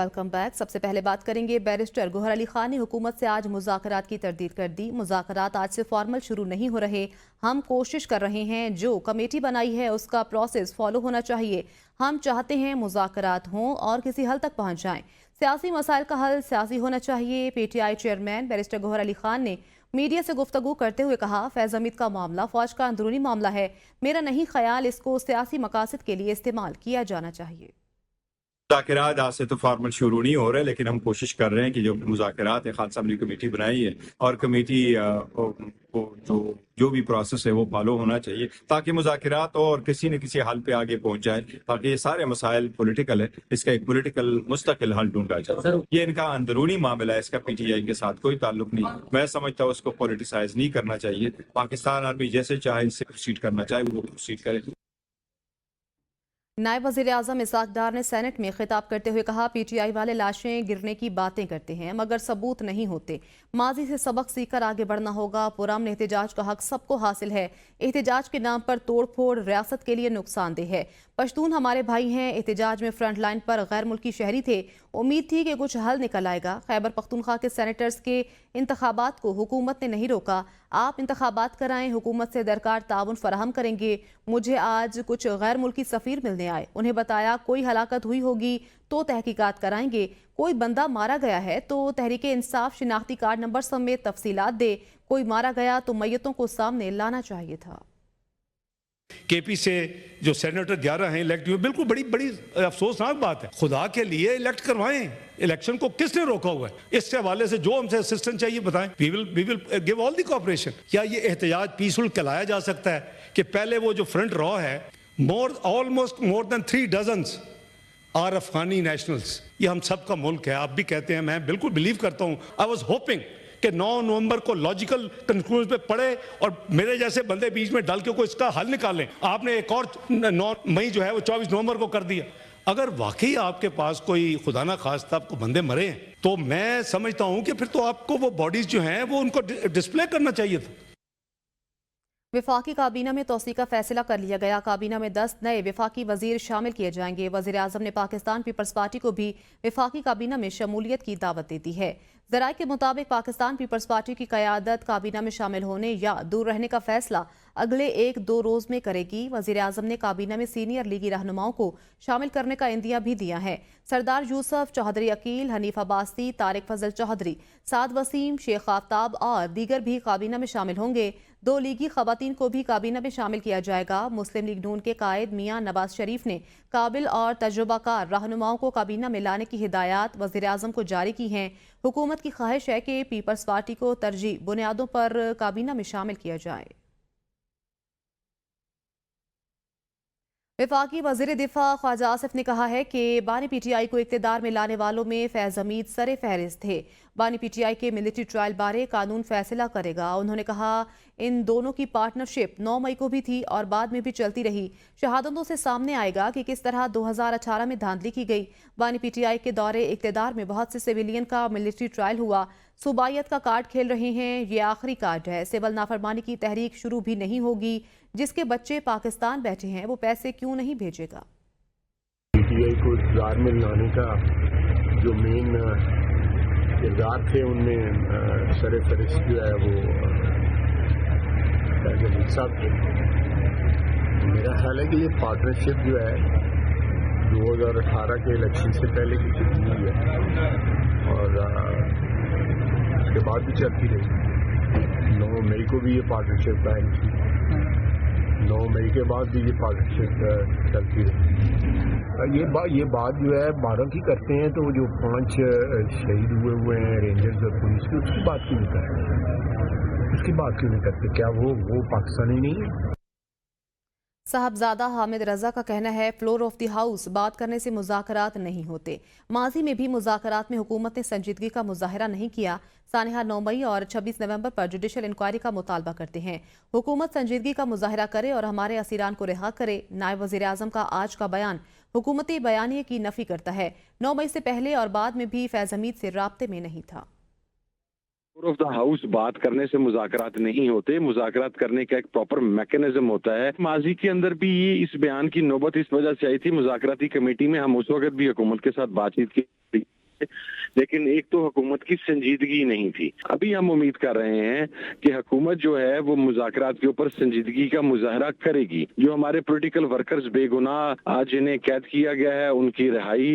Welcome back. सबसे पहले बात करेंगे बैरिस्टर गोहर अली खान ने हुकूमत से आज मुज़ाकरात की तरदीद कर दी। मुज़ाकरात आज से फॉर्मल शुरू नहीं हो रहे, हम कोशिश कर रहे हैं, जो कमेटी बनाई है उसका प्रोसेस फॉलो होना चाहिए। हम चाहते हैं मुज़ाकरात हों और किसी हल तक पहुँच जाएं। सियासी मसाइल का हल सियासी होना चाहिए। PTI chairman barrister Gohar Ali Khan ने मीडिया से गुफ्तगू करते हुए कहा, फैज़ हमीद का मामला फौज का अंदरूनी मामला है, मेरा नहीं ख्याल इसको सियासी मकासद के लिए इस्तेमाल किया जाना चाहिए। मुज़ाकरात आज से तो फॉर्मल शुरू नहीं हो रहे, लेकिन हम कोशिश कर रहे हैं कि जो मुज़ाकरात है, खान साहब ने कमेटी बनाई है और कमेटी को जो भी प्रोसेस है वो फॉलो होना चाहिए ताकि मुज़ाकरात और किसी न किसी हल पे आगे पहुंच जाए, ताकि ये सारे मसाइल पॉलिटिकल है, इसका एक पॉलिटिकल मुस्तकिल हल ढूंढा जाए। ये इनका अंदरूनी मामला है, इसका PTI के साथ कोई ताल्लुक नहीं। मैं समझता हूँ उसको पॉलिटिसाइज नहीं करना चाहिए। पाकिस्तान आर्मी जैसे चाहे इससे प्रोसीड करना चाहे वो प्रोसीड करे। नायब वज़ीर आज़म इसाक डार ने सेनेट में खिताब करते हुए कहा, PTI वाले लाशें गिरने की बातें करते हैं मगर सबूत नहीं होते। माजी से सबक सीखकर आगे बढ़ना होगा। पुरअमन एहतजाज का हक सबको हासिल है। एहतजाज के नाम पर तोड़ फोड़ रियासत के लिए नुकसानदेह है। पश्तून हमारे भाई हैं। एहतजाज में फ्रंट लाइन पर गैर मुल्की शहरी थे। उम्मीद थी कि कुछ हल निकल आएगा। खैबर पख्तूनख्वा के सेनेटर्स के इंतखाबात को हुकूमत ने नहीं रोका। आप इंतखाबात कराएं, हुकूमत से दरकार ताउन फराहम करेंगे। मुझे आज कुछ गैर मुल्की सफ़ीर मिलने आए, उन्हें बताया कोई हलाकत हुई होगी तो तहकीकात कराएंगे। कोई बंदा मारा गया है तो तहरीक इंसाफ शिनाख्ती कार्ड नंबर समेत तफसीलात दे। कोई मारा गया तो मैयतों को सामने लाना चाहिए था। KP से जो सेनेटर 11 हैं इलेक्ट हुए, बिल्कुल बड़ी अफसोसनाक बात है। खुदा के लिए इलेक्ट करवाएं। इलेक्शन को किसने रोका हुआ है? इसके हवाले से जो हमसे असिस्टेंस चाहिए बताएं। We will give all the cooperation. क्या ये एहतजाज पीसफुल कहलाया जा सकता है कि पहले वो जो फ्रंट रॉ है, almost more than 3 dozens are Afghani nationals. ये हम सब का मुल्क है, आप भी कहते हैं, मैं बिल्कुल बिलीव करता हूँ। आई वॉज होपिंग कि 9 नवंबर को लॉजिकल कंक्लूजन पे पड़े और मेरे जैसे बंदे बीच में डाल के कोई इसका हल निकालें। आपने एक और 9 मई जो है वो 24 नवंबर को कर दिया। अगर वाकई आपके पास कोई खुदा ना खास्ता आपको बंदे मरे हैं तो मैं समझता हूं कि फिर तो आपको वो बॉडीज जो हैं वो उनको डिस्प्ले करना चाहिए था। विफाकी काबीना में तोसी का फैसला कर लिया गया। काबीना में 10 नए विफाकी वजीर शामिल किए जाएंगे। वजीर आजम ने पाकिस्तान पीपल्स पार्टी को भी विफाकी काबीना में शमूलियत की दावत दे दी है। ज़राए के मुताबिक पाकिस्तान पीपल्स पार्टी की क़यादत काबीना में शामिल होने या दूर रहने का फैसला अगले 1-2 रोज़ में करेगी। वज़ीर आज़म ने काबीना में सीनियर लीगी रहनुमाओं को शामिल करने का इंदिया भी दिया है। सरदार यूसुफ, चौधरी अकील, हनीफ अब्बासी, तारिक फजल चौधरी, साद वसीम, शेख आफ्ताब और दीगर भी काबीना में शामिल होंगे। 2 लीगी खवातीन को भी काबीना में शामिल किया जाएगा। मुस्लिम लीग नून के कायद मियां नवाज शरीफ ने काबिल और तजुर्बाकार रहनुमाओं को काबीना में लाने की हिदायत वज़ीर आज़म को जारी की हैं। हुकूमत की ख्वाहिश है कि पीपल्स पार्टी को तरजीह बुनियादों पर काबीना में शामिल किया जाए। वफाकी वज़ीर दिफा ख्वाजा आसिफ ने कहा है कि बानी PTI को इक़्तिदार में लाने वालों में फैज़ हमीद सरे फहरिस्त थे। बानी PTI के मिलिट्री ट्रायल बारे कानून फैसला करेगा। उन्होंने कहा इन दोनों की पार्टनरशिप 9 मई को भी थी और बाद में भी चलती रही। शहादतों से सामने आएगा कि किस तरह 2018 में धांधली की गई। बानी PTI के दौरे इक़्तिदार में बहुत से सिविलियन का मिलिट्री ट्रायल हुआ। सूबाइयत का कार्ड खेल रहे हैं, ये आखिरी कार्ड है। सिविल नाफरमानी की तहरीक शुरू भी नहीं होगी। जिसके बच्चे पाकिस्तान बैठे हैं वो पैसे क्यों नहीं भेजेगा? PTI को इक़्तिदार में लाने का जो मेन किरदार थे उनमें सर फहरिस्त जो है वो फैज़ हमीद साहब थे। मेरा ख्याल है कि ये पार्टनरशिप जो है 2018 के इलेक्शन से पहले की चुकी हुई है और उसके बाद भी चलती रही। 9 मई को भी ये पार्टनरशिप कायम थी, 9 मई के बाद भी ये पार्टनरशिप चलती रही। ये बात जो है 12 की करते हैं तो जो 5 शहीद हुए हैं रेंजर्स और पुलिस की, उसकी बात क्यों नहीं करते? उसकी बात क्यों नहीं करते? क्या वो पाकिस्तानी नहीं है? साहबजादा हामिद रजा का कहना है फ्लोर ऑफ द हाउस बात करने से मुज़ाकरात नहीं होते। माजी में भी मुज़ाकरात में हुकूमत ने संजीदगी का मुजाहरा नहीं किया। सानिहा 9 मई और 26 नवंबर पर जुडिशल इंक्वायरी का मुतालबा करते हैं। हुकूमत संजीदगी का मुजाहरा करे और हमारे असीरान को रिहा करे। नायब वज़ीर आज़म का आज का बयान हुकूमती बयानिए की नफी करता है। 9 मई से पहले और बाद में भी फैज़ हमीद से राब्ते में नहीं था। ऑफ द हाउस बात करने से मुज़ाकरात नहीं होते। मुज़ाकरात करने का एक प्रॉपर मैकेनिज्म होता है। माजी के अंदर भी ये इस बयान की नौबत इस वजह से आई थी, मुज़ाकराती कमेटी में हम उस वक्त भी हुकूमत के साथ बातचीत की लेकिन एक तो हुकूमत की संजीदगी नहीं थी। अभी हम उम्मीद कर रहे हैं कि हुकूमत जो है वो मुज़ाकरात के ऊपर संजीदगी का मुजाहरा करेगी। जो हमारे पॉलिटिकल वर्कर्स बेगुनाह आज जिन्हें कैद किया गया है उनकी रिहाई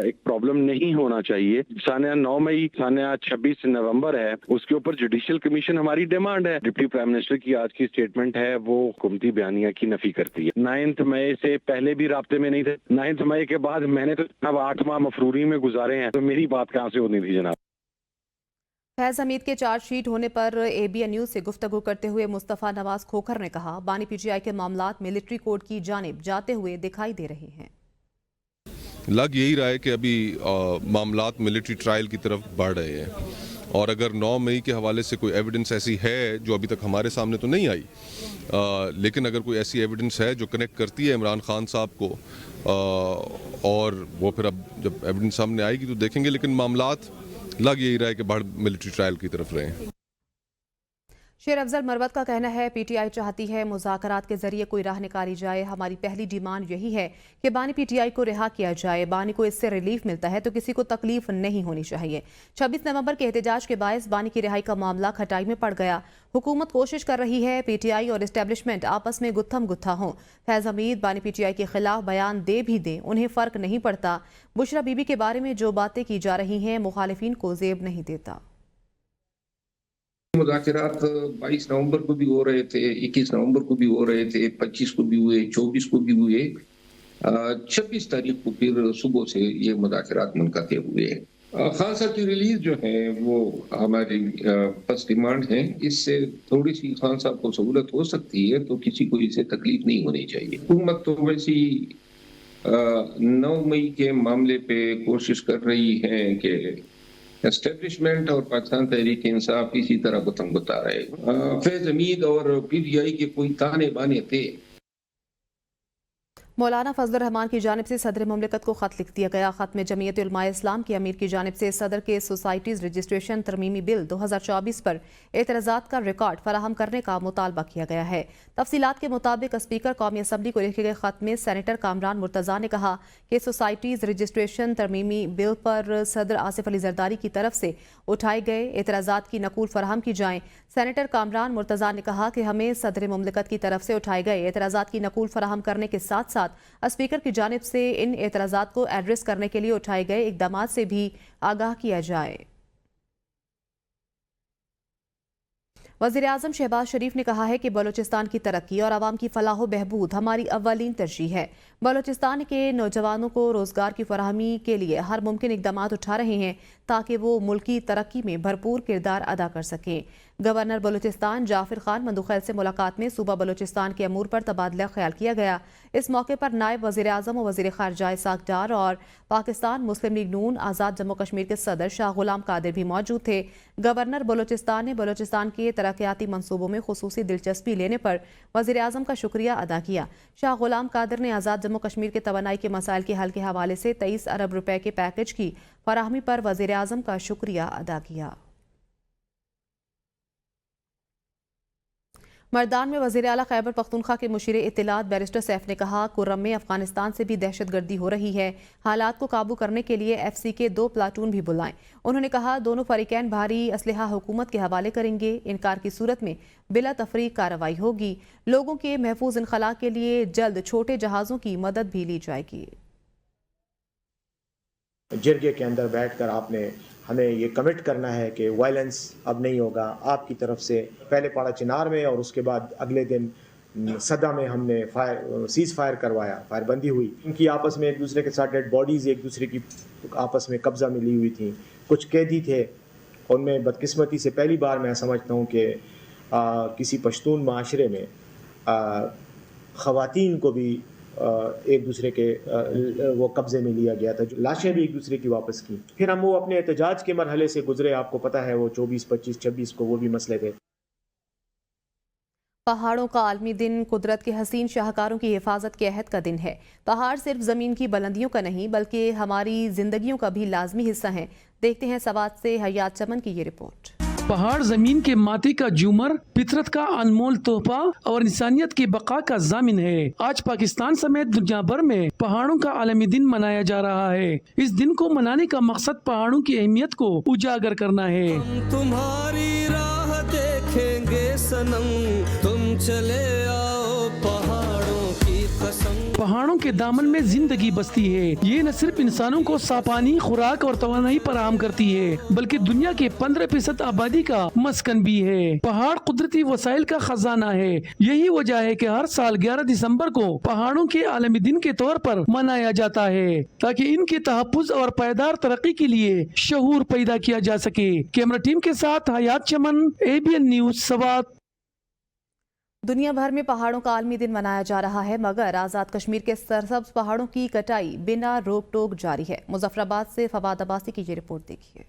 एक प्रॉब्लम नहीं होना चाहिए। सानिया 9 मई, सानिया 26 नवंबर है, उसके ऊपर जुडिशियल कमीशन हमारी डिमांड है। डिप्टी प्राइम मिनिस्टर की आज की स्टेटमेंट है वो हुकूमती बयानिया की नफी करती है। 9 मई से पहले भी राब्ते में नहीं थे, 9 मई के बाद मैंने तो अब 8 माह मफरूरी में गुजारे हैं, तो मेरी बात कहाँ से होनी थी जनाब। फैज हमीद के चार्जशीट होने पर ABN न्यूज से गुफ्तगू करते हुए मुस्तफ़ा नवाज खोखर ने कहा, बानी PTI के मामलात मिलिट्री कोर्ट की जानिब जाते हुए दिखाई दे रहे हैं। लग यही रहा है कि अभी मामलात मिलिट्री ट्रायल की तरफ बढ़ रहे हैं, और अगर 9 मई के हवाले से कोई एविडेंस ऐसी है जो अभी तक हमारे सामने तो नहीं आई, लेकिन अगर कोई ऐसी एविडेंस है जो कनेक्ट करती है इमरान खान साहब को, और वो फिर अब जब एविडेंस सामने आएगी तो देखेंगे, लेकिन मामलात लग यही रहा है कि बढ़ मिलिट्री ट्रायल की तरफ रहे हैं। शेर अफजल मरवत का कहना है, PTI चाहती है मुज़ाकरात के जरिए कोई राह निकाली जाए। हमारी पहली डिमांड यही है कि बानी PTI को रिहा किया जाए। बानी को इससे रिलीफ मिलता है तो किसी को तकलीफ नहीं होनी चाहिए। 26 नवंबर के एहतजाज के बायस बानी की रिहाई का मामला खटाई में पड़ गया। हुकूमत कोशिश कर रही है PTI और इस्टेब्लिशमेंट आपस में गुत्थम गुत्था हों। फैज हमीद बानी PTI के खिलाफ बयान दे भी दें, उन्हें फर्क नहीं पड़ता। बुशरा बीबी के बारे में जो बातें की जा रही हैं मुखालिफिन को जेब नहीं देता। मुज़ाकरात 22 नवंबर को भी हो रहे थे, 21 नवंबर को भी हो रहे थे, 25 को भी हुए, 24 को भी हुए, 26 तारीख को फिर सुबह से ये मुज़ाकरात मुनक़ते हुए हैं। खान साहब की रिलीज जो है वो हमारी फर्स्ट डिमांड है। इससे थोड़ी सी खान साहब को सहूलत हो सकती है, तो किसी को इससे तकलीफ नहीं होनी चाहिए। हुकूमत तो वैसी 9 मई के मामले पे कोशिश कर रही है कि एस्टेब्लिशमेंट और पाकिस्तान तहरीक इंसाफ इसी तरह गुत्थम गुत्ता रहे। फैज हमीद और PTI के कोई ताने बाने थे। मौलाना फजल रहमान की जानिब से सदर मुमलिकत को खत लिख दिया गया। खत में जमीयत उलमाए इस्लाम के अमीर की जानिब से सदर के सोसाइटीज रजिस्ट्रेशन तरमीमी बिल 2024 पर एतराज़ात का रिकॉर्ड फराहम करने का मुतालबा किया गया है। तफसीलात के मुताबिक स्पीकर कौमी असम्बली को लिखे गए खत में सेनेटर कामरान मुर्तज़ा ने कहा कि सोसाइटीज रजिस्ट्रेशन तरमीमी बिल पर सदर आसिफ अली जरदारी की तरफ से उठाए गए एतराज़ात की नकूल फराहम की जाएँ। सेनेटर कामरान मुर्तज़ा ने कहा कि हमें सदर मुमलिकत की तरफ से उठाए गए एतराज़ात की नकूल फराहम करने के साथ साथ स्पीकर की जानिब से इन एतराज़ात को एड्रेस करने के लिए उठाए गए इक़दामात से भी आगाह किया जाए। वज़ीर-ए-आज़म शहबाज शरीफ ने कहा है कि बलूचिस्तान की तरक्की और आवाम की फलाह व बहबूद हमारी अव्वलीन तरजीह है। बलूचिस्तान के नौजवानों को रोज़गार की फराहमी के लिए हर मुमकिन इक़दामात उठा रहे हैं ताकि वो मुल्की तरक्की में भरपूर किरदार अदा कर सकें। गवर्नर बलूचिस्तान जाफिर खान मंदुखैल से मुलाकात में सूबा बलूचिस्तान के अमूर पर तबादला ख्याल किया गया। इस मौके पर नायब वज़ीर-ए-आज़म और वज़ीर ख़ारजा इसाक डार और पाकिस्तान मुस्लिम लीग नून आज़ाद जम्मू कश्मीर के सदर शाह गुलाम कादिर भी मौजूद थे। गवर्नर बलूचिस्तान ने बलूचिस्तान के तरक्याती मंसूबों में खुसूसी दिलचस्पी लेने पर वज़ीर-ए-आज़म का शुक्रिया अदा किया। शाह गुलाम कादिर ने आज़ाद जम्मू कश्मीर के तवानाई के मसाइल के हल के हवाले से 23 अरब रुपए के पैकेज की फराहमी पर वज़ीर-ए-आज़म का शुक्रिया अदा किया। मर्दान में वज़ीर आला खैबर पख्तूनख्वा के मुशीर इत्तलात बैरिस्टर सैफ ने कहा, कुर्रम में अफगानिस्तान से भी दहशतगर्दी हो रही है, हालात को काबू करने के लिए FC के 2 प्लाटून भी बुलाएं। उन्होंने कहा दोनों फरीकैन भारी असलहा हुकूमत के हवाले करेंगे, इनकार की सूरत में बिला तफरीक कार्रवाई होगी। लोगों के महफूज इनखला के लिए जल्द छोटे जहाज़ों की मदद भी ली जाएगी। जिरगे के अंदर बैठकर आपने हमें ये कमिट करना है कि वायलेंस अब नहीं होगा। आपकी तरफ से पहले पाड़ा चिनार में और उसके बाद अगले दिन सदा में हमने सीज़ फायर करवाया, फायरबंदी हुई। उनकी आपस में एक दूसरे के साथ डेड बॉडीज़ एक दूसरे की आपस में कब्ज़ा में ली हुई थी। कुछ कैदी थे, उनमें बदकिस्मती से पहली बार मैं समझता हूँ कि किसी पश्तून माशरे में ख़वातीन को भी एक दूसरे के वो कब्जे में लिया गया था, जो लाशें भी एक दूसरे की वापस की। फिर हम वो अपने एहतजाज के मरहले से गुजरे, आपको पता है वो 24, 25, 26 को वो भी मसले थे। पहाड़ों का आलमी दिन कुदरत के हसीन शाहकारों की हिफाजत के अहद का दिन है। पहाड़ सिर्फ ज़मीन की बुलंदियों का नहीं बल्कि हमारी जिंदगियों का भी लाजमी हिस्सा है। देखते हैं सवात से हयात चमन की ये रिपोर्ट। पहाड़ जमीन के माटी का झूमर, फितरत का अनमोल तोहफा और इंसानियत की बका का जामिन है। आज पाकिस्तान समेत दुनिया भर में पहाड़ों का आलमी दिन मनाया जा रहा है। इस दिन को मनाने का मकसद पहाड़ों की अहमियत को उजागर करना है। हम तुम्हारी राह देखेंगे सनम, तुम चले आओ पहाड़ों की कसम। पहाड़ों के दामन में जिंदगी बसती है। ये न सिर्फ इंसानों को साफ पानी, खुराक और तवानाई फराहम करती है, बल्कि दुनिया के 15% आबादी का मस्कन भी है। पहाड़ कुदरती वसाइल का खजाना है। यही वजह है कि हर साल 11 दिसंबर को पहाड़ों के आलमी दिन के तौर पर मनाया जाता है, ताकि इनके तहफ्फुज़ और पायदार तरक्की के लिए शऊर पैदा किया जा सके। कैमरा टीम के साथ हयात चमन, ABN न्यूज़, सवात। दुनिया भर में पहाड़ों का आलमी दिन मनाया जा रहा है, मगर आज़ाद कश्मीर के सरसब्ज पहाड़ों की कटाई बिना रोक टोक जारी है। मुजफ्फराबाद से फवाद अब्बासी की ये रिपोर्ट देखिए।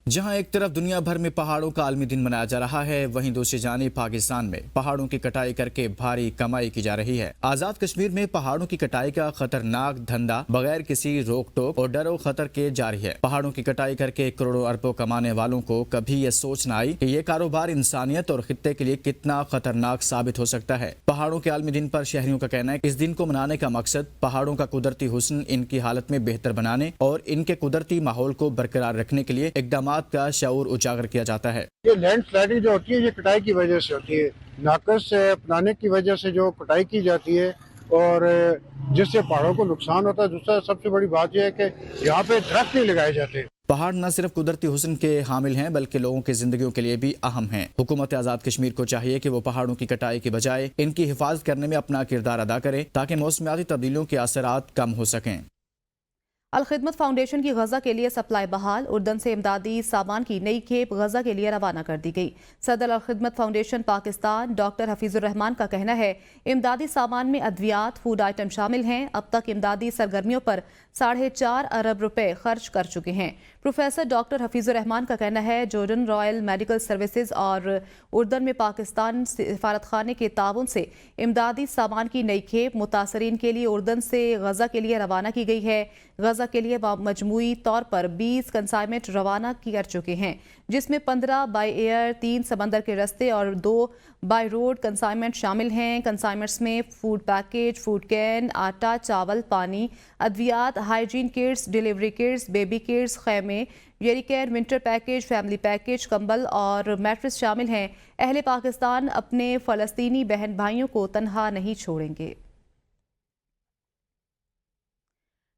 जहां एक तरफ दुनिया भर में पहाड़ों का आलमी दिन मनाया जा रहा है, वहीं दूसरी जानिब पाकिस्तान में पहाड़ों की कटाई करके भारी कमाई की जा रही है। आजाद कश्मीर में पहाड़ों की कटाई का खतरनाक धंधा बगैर किसी रोक टोक और डरो खतर के जारी है। पहाड़ों की कटाई करके करोड़ों अरबों कमाने वालों को कभी ये सोच न आई कि ये कारोबार इंसानियत और खित्ते के लिए कितना खतरनाक साबित हो सकता है। पहाड़ों के आलमी दिन पर शहरियों का कहना है कि इस दिन को मनाने का मकसद पहाड़ों का कुदरती हुस्न, इनकी हालत में बेहतर बनाने और इनके कुदरती माहौल को बरकरार रखने के लिए इकदाम का शऊर उजागर किया जाता है। ये लैंड स्लाइडिंग जो होती है ये कटाई की वजह से होती है, नाकस से अपनाने की वजह से जो कटाई की जाती है और जिससे पहाड़ों को नुकसान होता है। दूसरा सबसे बड़ी बात यह है कि यहाँ पे दरख्त नहीं लगाए जाते। पहाड़ न सिर्फ कुदरती हुस्न के हामिल हैं, बल्कि लोगों की जिंदगियों के लिए भी अहम हैं। हुकूमत आज़ाद कश्मीर को चाहिए कि वो पहाड़ों की कटाई की बजाय इनकी हिफाजत करने में अपना किरदार अदा करे, ताकि मौसमियाती तब्दीलियों के असरात कम हो सकें। अलखिदमत फाउंडेशन की गजा के लिए सप्लाई बहाल। उर्दन से इमदादी सामान की नई खेप गजा के लिए रवाना कर दी गई। सदर अलखिदमत फाउंडेशन पाकिस्तान डॉक्टर हफीजुर रहमान का कहना है, इमदादी सामान में अद्वियात, फूड आइटम शामिल हैं। अब तक इमदादी सरगर्मियों पर 4.5 अरब रुपए खर्च कर चुके हैं। प्रोफेसर डॉक्टर हफीजुर रहमान का कहना है, जॉर्डन रॉयल मेडिकल सर्विसेज और उर्दन में पाकिस्तान सफारत खाने के ताउन से इमदादी सामान की नई खेप मुतासरीन के लिए उर्दन से गजा के लिए रवाना की गई है। गजा के लिए मजमूई तौर पर 20 कंसाइनमेंट रवाना कर चुके हैं, जिसमें 15 बाय एयर, 3 समंदर के रस्ते और 2 बाय रोड कंसाइनमेंट शामिल हैं। कंसाइनमेंट्स में फूड पैकेज, फूड कैन, आटा, चावल, पानी, अद्वियात, hygiene kits, delivery kits, baby kits, खैमे, येरिकेयर, विंटर पैकेज, फैमिली पैकेज, कंबल और मैट्रेस शामिल हैं। अहले पाकिस्तान अपने फ़लस्तीनी बहन भाइयों को तन्हा नहीं छोड़ेंगे।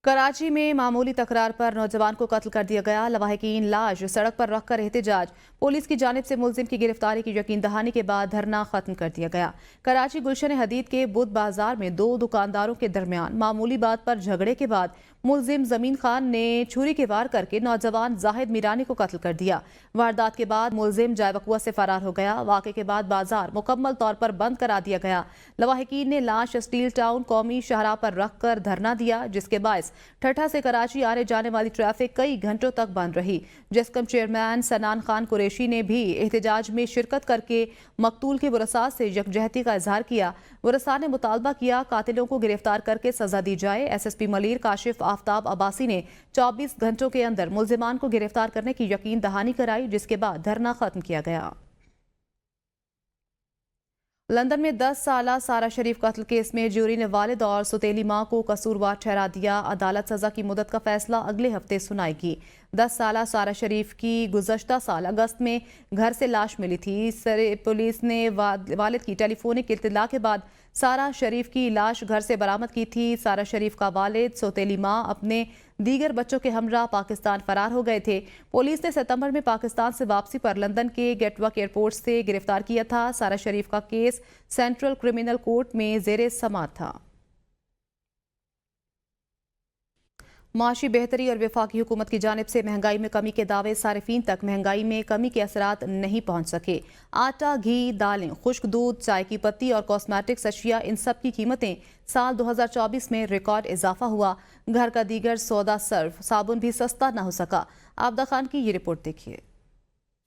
कराची में मामूली तकरार पर नौजवान को कत्ल कर दिया गया। लवाहिकीन लाश सड़क पर रखकर एहतजाज। पुलिस की जानिब से मुलजिम की गिरफ्तारी की यकीन दहानी के बाद धरना खत्म कर दिया गया। कराची गुलशन हदीद के बुध बाजार में 2 दुकानदारों के दरमियान मामूली बात पर झगड़े के बाद मुलजिम जमीन खान ने छुरी के वार करके नौजवान जाहिद मीरानी को कत्ल कर दिया। वारदात के बाद मुलजिम जायवकुआ से फरार हो गया। वाक़े के बाद बाजार मुकम्मल तौर पर बंद करा दिया गया। लवाहिकीन ने लाश स्टील टाउन कौमी शाहराह पर रखकर धरना दिया, जिसके बायस ठट्ठा से कराची आने जाने वाली ट्रैफिक कई घंटों तक बंद रही। जेस्कम चेयरमैन सनान खान कुरैशी ने भी एहतजाज में शिरकत करके मकतूल के वरसा से यकजहती का इजहार किया। वरसा ने मुतालबा किया कातिलों को गिरफ्तार करके सजा दी जाए। SSP मलीर काशिफ आफ्ताब अब्बासी ने 24 घंटों के अंदर मुलजिमान को गिरफ्तार करने की यकीन दहानी कराई, जिसके बाद धरना खत्म किया गया। लंदन में 10 साला सारा शरीफ कत्ल केस में ज्यूरी ने वालिद और सौतेली मां को कसूरवार ठहरा दिया। अदालत सजा की मुद्दत का फैसला अगले हफ्ते सुनाएगी। 10 साला सारा शरीफ की गुज़श्ता साल अगस्त में घर से लाश मिली थी। पुलिस ने वालिद की टेलीफोनिक इत्तला के बाद सारा शरीफ की लाश घर से बरामद की थी। सारा शरीफ का वालिद, सौतेली मां अपने दीगर बच्चों के हमरा पाकिस्तान फरार हो गए थे। पुलिस ने सितंबर में पाकिस्तान से वापसी पर लंदन के गेटवर्क एयरपोर्ट से गिरफ्तार किया था। सारा शरीफ का केस सेंट्रल क्रिमिनल कोर्ट में ज़ेरे समाअत था। माशी बेहतरी और वफाकी हुकूमत की जानिब से महंगाई में कमी के दावे। सारिफीन तक महंगाई में कमी के असरात नहीं पहुंच सके। आटा, घी, दालें, खुश्क दूध, चाय की पत्ती और कॉस्मेटिक्स अशिया, इन सब की कीमतें साल 2024 में रिकॉर्ड इजाफा हुआ। घर का दीगर सौदा, सर्फ, साबुन भी सस्ता न हो सका। आबदा खान की ये रिपोर्ट देखिए।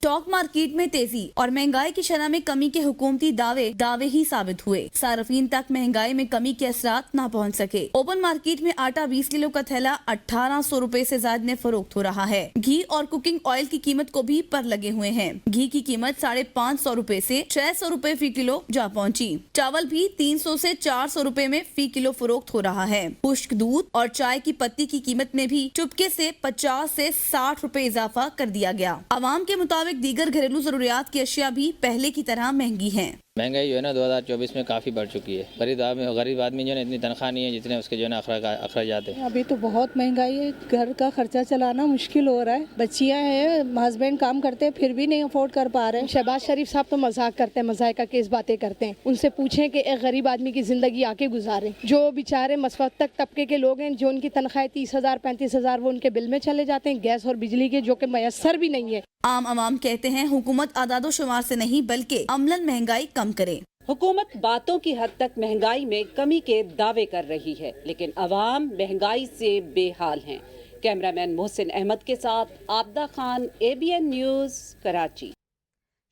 स्टॉक मार्केट में तेजी और महंगाई की शरह में कमी के हुकूमती दावे ही साबित हुए। सार्फिन तक महंगाई में कमी के असरात न पहुंच सके। ओपन मार्केट में आटा 20 किलो का थैला 1800 रुपए से ज्यादा में फरोख्त हो रहा है। घी और कुकिंग ऑयल की कीमत को भी पर लगे हुए हैं। घी की कीमत 550 रुपए से 600 रुपए फी किलो जा पहुंची। चावल भी 300 से 400 रुपए में फी किलो फरोख्त हो रहा है। खुश्क दूध और चाय की पत्ती की कीमत में भी चुपके से 50 से 60 रुपए इजाफा कर दिया गया। आवाम के मुताबिक दीगर घरेलू जरूरियात की अशिया भी पहले की तरह महंगी हैं। महंगाई जो है ना 2024 में काफ़ी बढ़ चुकी है। गरीब आदमी जो है इतनी तनख्वाह नहीं है जितने उसके जो है ना अखराजात है। अभी तो बहुत महंगाई है, घर का खर्चा चलाना मुश्किल हो रहा है। बच्चियां हैं, हस्बैंड काम करते हैं फिर भी नहीं अफोर्ड कर पा रहे हैं। शहबाज शरीफ साहब तो मजाक करते हैं, मजाक की बातें करते हैं। उनसे पूछें कि एक गरीब आदमी की जिंदगी आके गुजारे। जो बेचारे मसफतक तबके के लोग हैं, जो उनकी तनख्वाह 30,000 35,000 वो उनके बिल में चले जाते हैं, गैस और बिजली के, जो कि मयसर भी नहीं है। आम अवाम कहते हैं हुकूमत आदादो शुमार से नहीं बल्कि अमलन महंगाई कम करे। हुकूमत बातों की हद तक महंगाई में कमी के दावे कर रही है, लेकिन अवाम महंगाई से बेहाल हैं। कैमरामैन मोहसिन अहमद के साथ आबदा खान, ABN न्यूज़, कराची।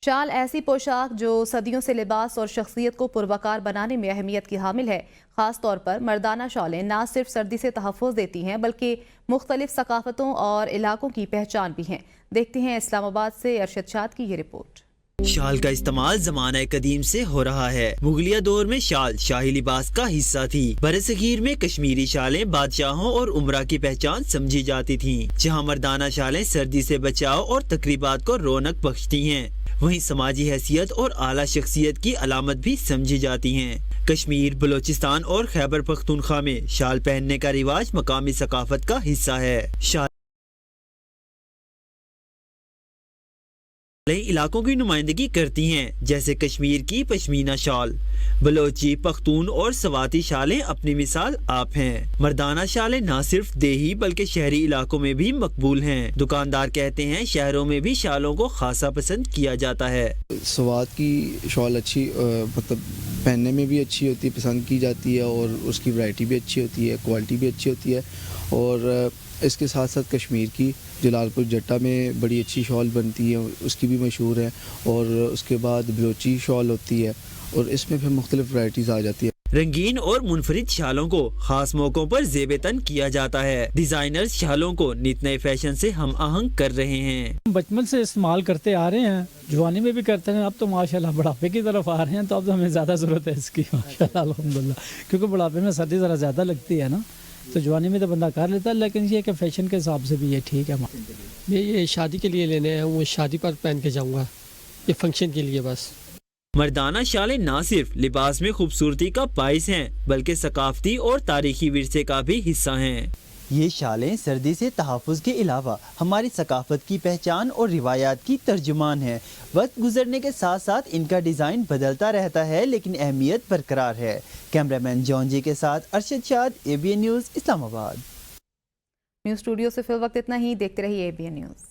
शाल ऐसी पोशाक जो सदियों से लिबास और शख्सियत को पुरवकार बनाने में अहमियत की हामिल है। ख़ास तौर पर मर्दाना शालें न सिर्फ सर्दी से तहफ़्फ़ुज़ देती हैं बल्कि मुख्तलिफ सकाफ़तों और इलाकों की पहचान भी हैं। देखते हैं इस्लामाबाद से अरशद शाद की ये रिपोर्ट। शाल का इस्तेमाल ज़माना कदीम से हो रहा है। मुगलिया दौर में शाल शाही लिबास का हिस्सा थी। बरसगीर में कश्मीरी शालें बादशाहों और उमरा की पहचान समझी जाती थीं, जहां मर्दाना शालें सर्दी से बचाव और तकरीबात को रौनक बख्शती हैं। वहीं समाजी हैसियत और आला शख्सियत की अलामत भी समझी जाती हैं। कश्मीर, बलोचिस्तान और खैबर पख्तूनख्वा में शाल पहनने का रिवाज मकामी सकाफत का हिस्सा है। शाल इलाकों की नुमाइंदगी करती हैं, जैसे कश्मीर की पश्मीना शाल। बलोची, पख्तून और सवाती शालें अपनी मिसाल आप हैं। मर्दाना शालें न सिर्फ देही बल्कि शहरी इलाकों में भी मकबूल हैं। दुकानदार कहते हैं शहरों में भी शालों को खासा पसंद किया जाता है। सवात की शाल अच्छी मतलब पहनने में भी अच्छी होती है, पसंद की जाती है और उसकी वैरायटी भी अच्छी होती है, क्वालिटी भी अच्छी होती है। और इसके साथ साथ कश्मीर की जलालपुर जट्टा में बड़ी अच्छी शॉल बनती है, उसकी भी मशहूर है। और उसके बाद बलोची शॉल होती है और इसमें फिर मुख्तलिफ वैरायटीज़ आ जाती है। रंगीन और मुनफरिद शालों को खास मौकों पर ज़ेब-ए-तन किया जाता है। डिजाइनर्स शालों को नित नए फैशन से हम आहंग कर रहे हैं। बचपन से इस्तेमाल करते आ रहे हैं, जवानी में भी करते हैं। अब तो माशाल्लाह बुढ़ापे की तरफ आ रहे हैं, तो अब तो हमें ज़्यादा ज़रूरत है इसकी माशाल्लाह अल्हम्दुलिल्लाह, क्योंकि बुढ़ापे में सर्दी ज़रा ज़्यादा लगती है ना, तो जवानी में तो बंदा कर लेता है, लेकिन ये कि फ़ैशन के हिसाब से भी ये ठीक है। ये शादी के लिए लेने हैं, वो शादी पर पहन के जाऊँगा, ये फंक्शन के लिए बस। मर्दाना शालें न सिर्फ लिबास में खूबसूरती का बाइस हैं बल्कि सकाफती और तारीखी विरसे का भी हिस्सा हैं। ये शालें सर्दी से तहफ़्फ़ुज़ के अलावा हमारी सकाफत की पहचान और रिवायात की तर्जुमान हैं। वक्त गुजरने के साथ साथ इनका डिज़ाइन बदलता रहता है, लेकिन अहमियत बरकरार है। कैमरामैन जॉन जी के साथ अरशद शाद, ABN news, Islamabad. News studio से फिल वक्त इतना ही। देखते रहिए ABN न्यूज़।